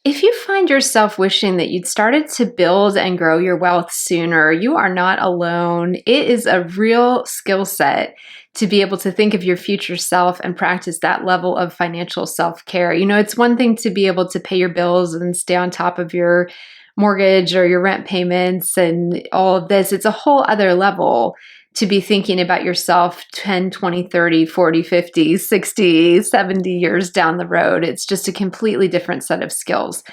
If you find yourself wishing that you'd started to build and grow your wealth sooner, you are not alone. It is a real skill set to be able to think of your future self and practice that level of financial self-care. It's one thing to be able to pay your bills and stay on top of your mortgage or your rent payments and all of this. It's a whole other level to be thinking about yourself 10, 20, 30, 40, 50, 60, 70 years down the road. It's just a completely different set of skills.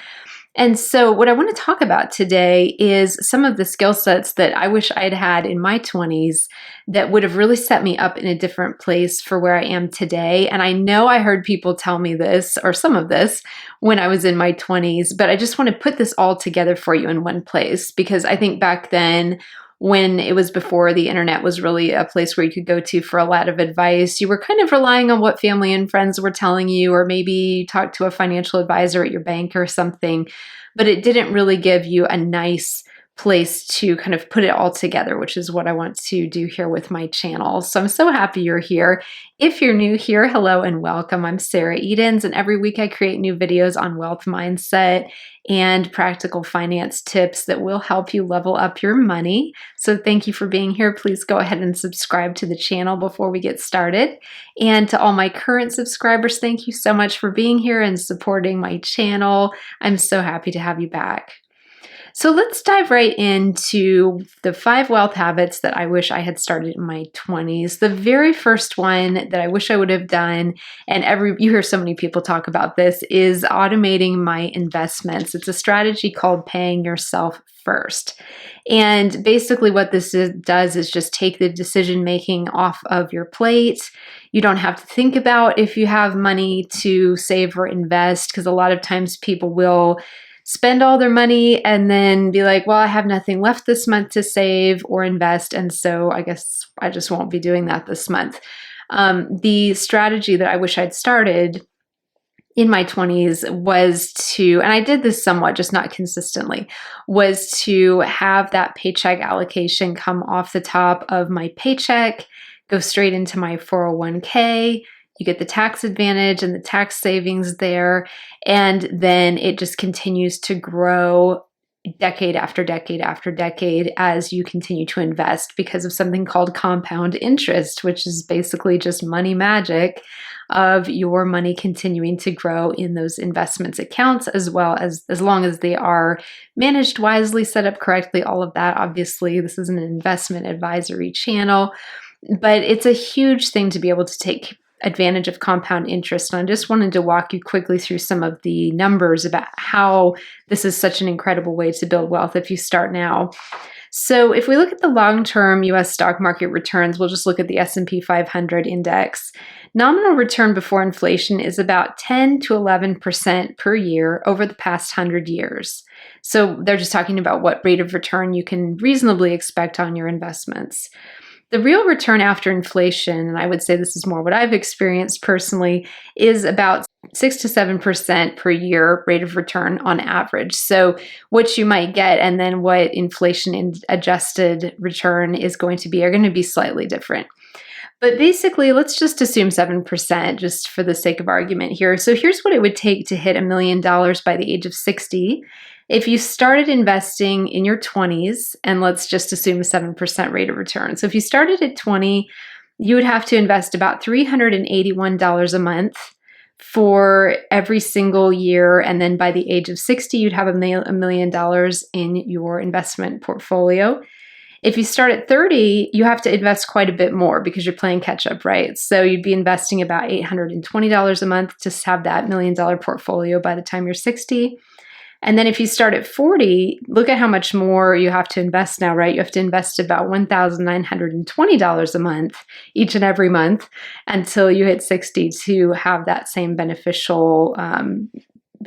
And so what I want to talk about today is some of the skill sets that I wish I'd had in my 20s that would have really set me up in a different place for where I am today. And I know I heard people tell me this or some of this when I was in my 20s, but I just want to put this all together for you in one place because I think back then, when it was before the internet was really a place where you could go to for a lot of advice, you were kind of relying on what family and friends were telling you, or maybe you talked to a financial advisor at your bank or something, but it didn't really give you a nice place to kind of put it all together, which is what I want to do here with my channel. So I'm so happy you're here. If you're new here, hello and welcome. I'm Sarah Edens, and every week I create new videos on wealth mindset and practical finance tips that will help you level up your money. So thank you for being here. Please go ahead and subscribe to the channel before we get started. And to all my current subscribers, thank you so much for being here and supporting my channel. I'm so happy to have you back. So let's dive right into the 5 wealth habits that I wish I had started in my 20s. The very first one that I wish I would have done, and you hear so many people talk about this, is automating my investments. It's a strategy called paying yourself first. And basically what this does is just take the decision making off of your plate. You don't have to think about if you have money to save or invest, because a lot of times people will spend all their money and then be like, well, I have nothing left this month to save or invest, and so I guess I just won't be doing that this month. The strategy that I wish I'd started in my 20s was to, and I did this somewhat, just not consistently, was to have that paycheck allocation come off the top of my paycheck, go straight into my 401k. You get the tax advantage and the tax savings there, and then it just continues to grow decade after decade after decade as you continue to invest because of something called compound interest, which is basically just money magic of your money continuing to grow in those investments accounts, as well as long as they are managed wisely, set up correctly, all of that. Obviously, this is an investment advisory channel, but it's a huge thing to be able to take advantage of compound interest. And I just wanted to walk you quickly through some of the numbers about how this is such an incredible way to build wealth if you start now. So if we look at the long-term US stock market returns, we'll just look at the S&P 500 index. Nominal return before inflation is about 10 to 11% per year over the past 100 years. So they're just talking about what rate of return you can reasonably expect on your investments. The real return after inflation, and I would say this is more what I've experienced personally, is about 6 to 7% per year rate of return on average. So what you might get and then what inflation adjusted return is going to be are going to be slightly different. But basically, let's just assume 7% just for the sake of argument here. So here's what it would take to hit $1 million by the age of 60. If you started investing in your 20s, and let's just assume a 7% rate of return. So if you started at 20, you would have to invest about $381 a month for every single year. And then by the age of 60, you'd have $1 million in your investment portfolio. If you start at 30, you have to invest quite a bit more because you're playing catch up, right? So you'd be investing about $820 a month to have that $1 million portfolio by the time you're 60. And then if you start at 40, look at how much more you have to invest now, right? You have to invest about $1,920 a month, each and every month, until you hit 60 to have that same beneficial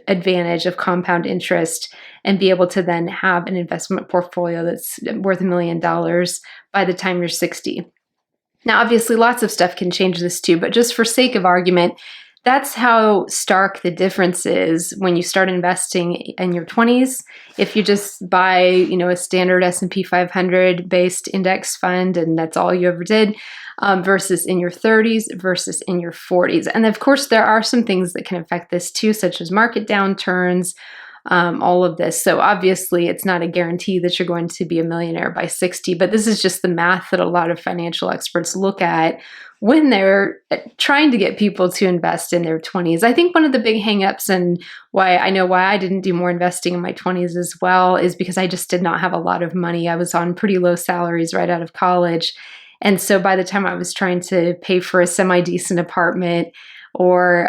advantage of compound interest and be able to then have an investment portfolio that's worth $1 million by the time you're 60. Now, obviously, lots of stuff can change this too, but just for sake of argument, that's how stark the difference is when you start investing in your 20s. If you just buy, a standard S&P 500 based index fund and that's all you ever did, versus in your 30s versus in your 40s. And of course, there are some things that can affect this too, such as market downturns, all of this. So obviously it's not a guarantee that you're going to be a millionaire by 60, but this is just the math that a lot of financial experts look at when they're trying to get people to invest in their 20s. I think one of the big hangups, and why I didn't do more investing in my 20s as well, is because I just did not have a lot of money. I was on pretty low salaries right out of college. And so by the time I was trying to pay for a semi-decent apartment, or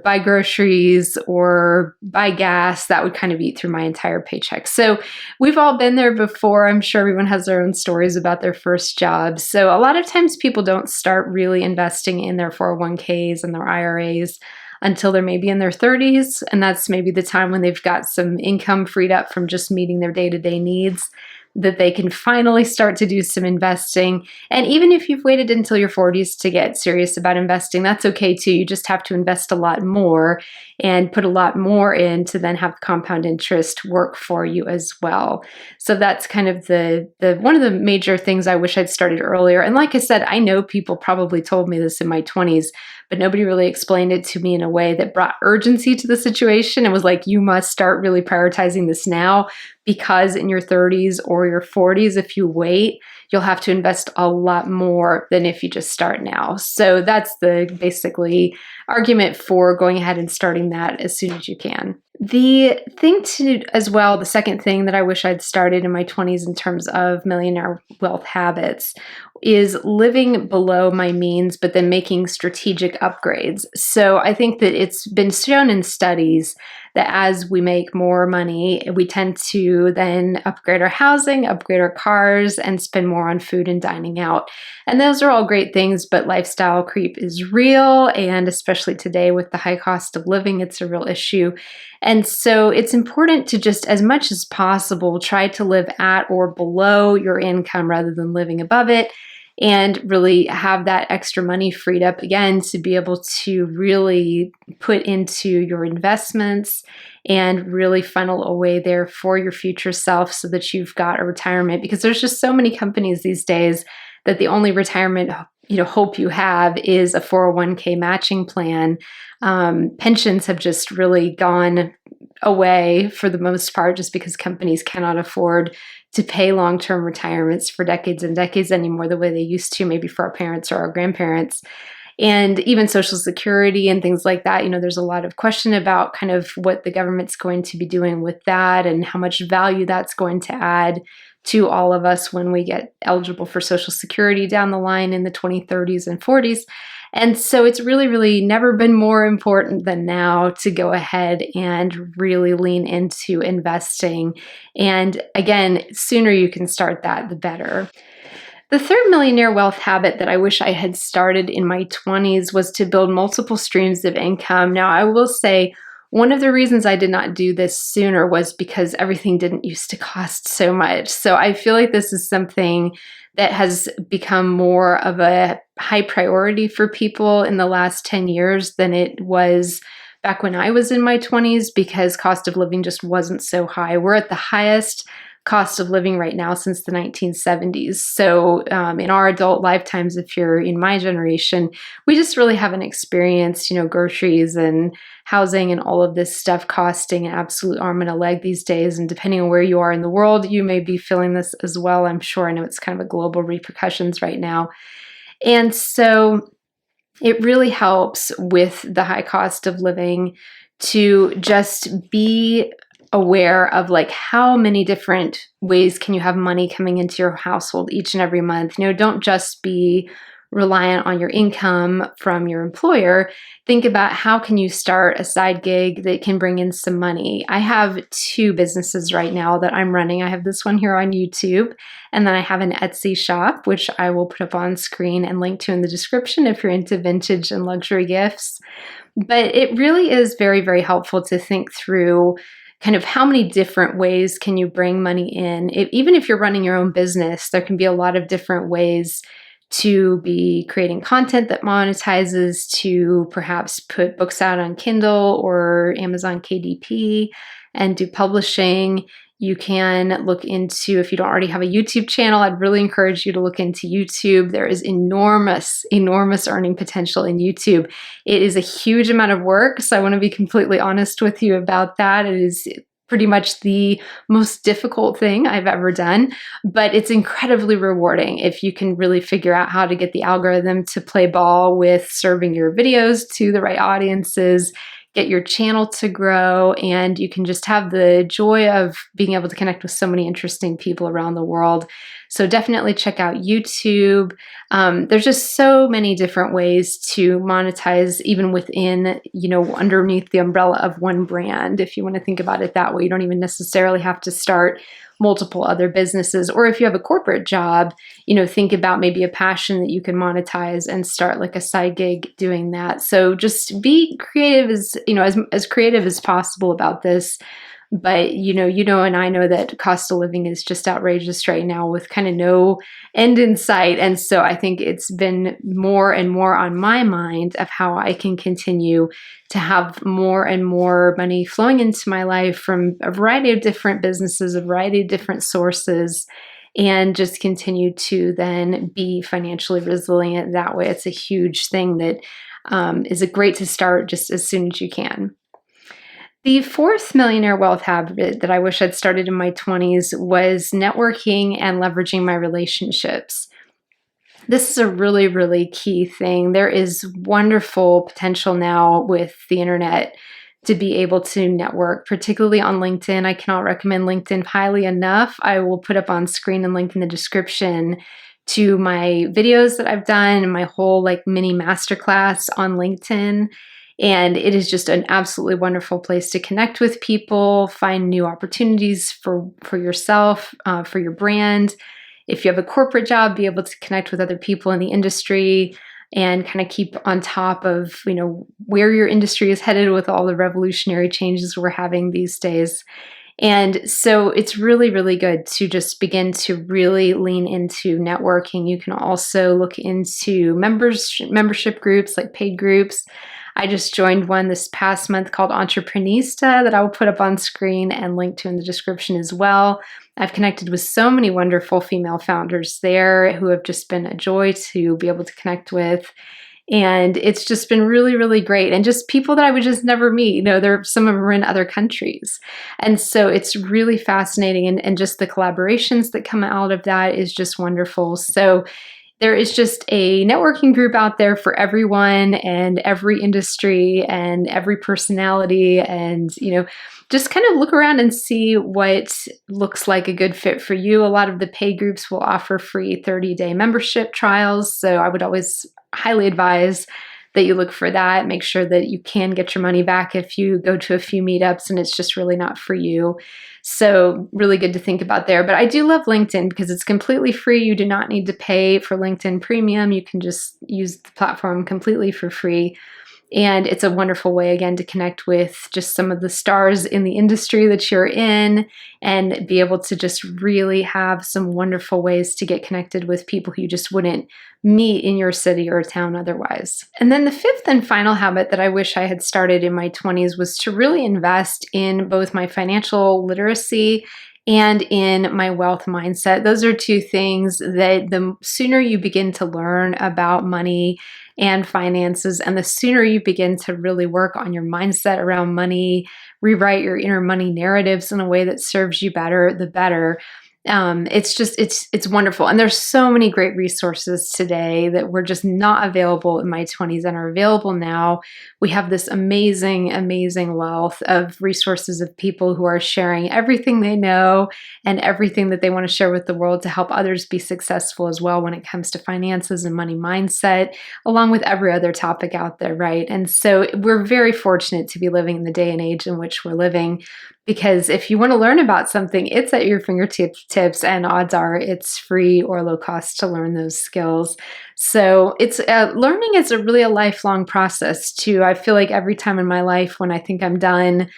buy groceries or buy gas, that would kind of eat through my entire paycheck. So we've all been there before. I'm sure everyone has their own stories about their first jobs. So a lot of times people don't start really investing in their 401ks and their IRAs until they're maybe in their 30s. And that's maybe the time when they've got some income freed up from just meeting their day-to-day needs, that they can finally start to do some investing. And even if you've waited until your 40s to get serious about investing, that's okay too. You just have to invest a lot more and put a lot more in to then have compound interest work for you as well. So that's kind of the one of the major things I wish I'd started earlier. And like I said, I know people probably told me this in my 20s, but nobody really explained it to me in a way that brought urgency to the situation and was like, you must start really prioritizing this now, because in your 30s or your 40s, if you wait, you'll have to invest a lot more than if you just start now. So that's the basically argument for going ahead and starting that as soon as you can. The thing to as well, the second thing that I wish I'd started in my 20s in terms of millionaire wealth habits is living below my means, but then making strategic upgrades. So I think that it's been shown in studies that as we make more money, we tend to then upgrade our housing, upgrade our cars, and spend more on food and dining out. And those are all great things, but lifestyle creep is real. And especially today with the high cost of living, it's a real issue. And so it's important to just, as much as possible, try to live at or below your income rather than living above it, and really have that extra money freed up again to be able to really put into your investments and really funnel away there for your future self so that you've got a retirement. Because there's just so many companies these days that the only retirement hope you have is a 401k matching plan. Pensions have just really gone away for the most part, just because companies cannot afford to pay long-term retirements for decades and decades anymore the way they used to, maybe for our parents or our grandparents. And even Social Security and things like that, there's a lot of question about kind of what the government's going to be doing with that and how much value that's going to add to all of us when we get eligible for Social Security down the line in the 2030s and 40s. And so it's really, really never been more important than now to go ahead and really lean into investing. And again, sooner you can start that, the better. The third millionaire wealth habit that I wish I had started in my 20s was to build multiple streams of income. Now, I will say one of the reasons I did not do this sooner was because everything didn't used to cost so much. So I feel like this is something that has become more of a high priority for people in the last 10 years than it was back when I was in my 20s, because cost of living just wasn't so high. We're at the highest cost of living right now since the 1970s. So in our adult lifetimes, if you're in my generation, we just really haven't experienced, groceries and housing and all of this stuff costing an absolute arm and a leg these days. And depending on where you are in the world, you may be feeling this as well. I'm sure. I know it's kind of a global repercussions right now. And so it really helps with the high cost of living to just be aware of like how many different ways can you have money coming into your household each and every month. Don't just be reliant on your income from your employer. Think about how can you start a side gig that can bring in some money. I have 2 businesses right now that I'm running. I have this one here on YouTube, and then I have an Etsy shop, which I will put up on screen and link to in the description if you're into vintage and luxury gifts. But it really is very, very helpful to think through kind of how many different ways can you bring money in. Even if you're running your own business, there can be a lot of different ways to be creating content that monetizes, to perhaps put books out on Kindle or Amazon KDP and do publishing. You can look into, if you don't already have a YouTube channel, I'd really encourage you to look into YouTube. There is enormous, enormous earning potential in YouTube. It is a huge amount of work, so I want to be completely honest with you about that. It is pretty much the most difficult thing I've ever done, but it's incredibly rewarding if you can really figure out how to get the algorithm to play ball with serving your videos to the right audiences, get your channel to grow, and you can just have the joy of being able to connect with so many interesting people around the world. So definitely check out YouTube. There's just so many different ways to monetize, even within, underneath the umbrella of one brand. If you want to think about it that way, you don't even necessarily have to start multiple other businesses. Or if you have a corporate job, think about maybe a passion that you can monetize and start like a side gig doing that. So just be creative as creative as possible about this. But and I know that cost of living is just outrageous right now with kind of no end in sight. And so I think it's been more and more on my mind of how I can continue to have more and more money flowing into my life from a variety of different businesses, a variety of different sources, and just continue to then be financially resilient that way. It's a huge thing that is a great to start just as soon as you can. The fourth millionaire wealth habit that I wish I'd started in my 20s was networking and leveraging my relationships. This is a really, really key thing. There is wonderful potential now with the internet to be able to network, particularly on LinkedIn. I cannot recommend LinkedIn highly enough. I will put up on screen and link in the description to my videos that I've done and my whole mini masterclass on LinkedIn. And it is just an absolutely wonderful place to connect with people, find new opportunities for yourself, for your brand. If you have a corporate job, be able to connect with other people in the industry and kind of keep on top of, where your industry is headed with all the revolutionary changes we're having these days. And so it's really, really good to just begin to really lean into networking. You can also look into membership groups, like paid groups. I just joined one this past month called Entreprenista that I will put up on screen and link to in the description as well. I've connected with so many wonderful female founders there who have just been a joy to be able to connect with. And it's just been really, really great. And just people that I would just never meet. Some of them are in other countries. And so it's really fascinating. And just the collaborations that come out of that is just wonderful. So there is just a networking group out there for everyone and every industry and every personality. And, just kind of look around and see what looks like a good fit for you. A lot of the paid groups will offer free 30-day membership trials. So I would always highly advise that you look for that. Make sure that you can get your money back if you go to a few meetups and it's just really not for you. So really good to think about there. But I do love LinkedIn because it's completely free. You do not need to pay for LinkedIn Premium. You can just use the platform completely for free. And it's a wonderful way, again, to connect with just some of the stars in the industry that you're in and be able to just really have some wonderful ways to get connected with people who you just wouldn't meet in your city or town otherwise. And then the fifth and final habit that I wish I had started in my 20s was to really invest in both my financial literacy and in my wealth mindset. Those are two things that the sooner you begin to learn about money and finances, and the sooner you begin to really work on your mindset around money, rewrite your inner money narratives in a way that serves you better, the better. It's wonderful. And there's so many great resources today that were just not available in my 20s and are available now. We have this amazing, amazing wealth of resources of people who are sharing everything they know and everything that they want to share with the world to help others be successful as well when it comes to finances and money mindset, along with every other topic out there, right? And so we're very fortunate to be living in the day and age in which we're living. Because if you want to learn about something, it's at your fingertips, and odds are it's free or low cost to learn those skills. So it's learning is really a lifelong process too. I feel like every time in my life when I think I'm done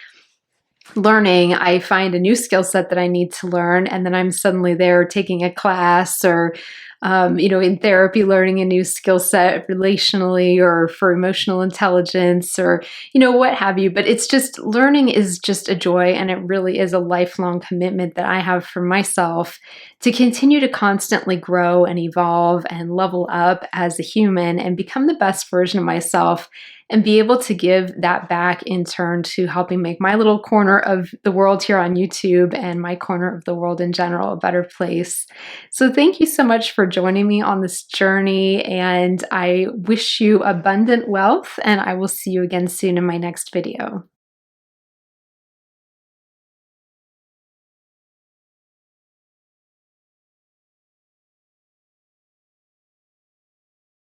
learning, I find a new skill set that I need to learn, and then I'm suddenly there taking a class or in therapy, learning a new skill set relationally or for emotional intelligence or, what have you. But it's just learning is just a joy. And it really is a lifelong commitment that I have for myself to continue to constantly grow and evolve and level up as a human and become the best version of myself and be able to give that back in turn to helping make my little corner of the world here on YouTube and my corner of the world in general a better place. So thank you so much for joining me on this journey, and I wish you abundant wealth, and I will see you again soon in my next video.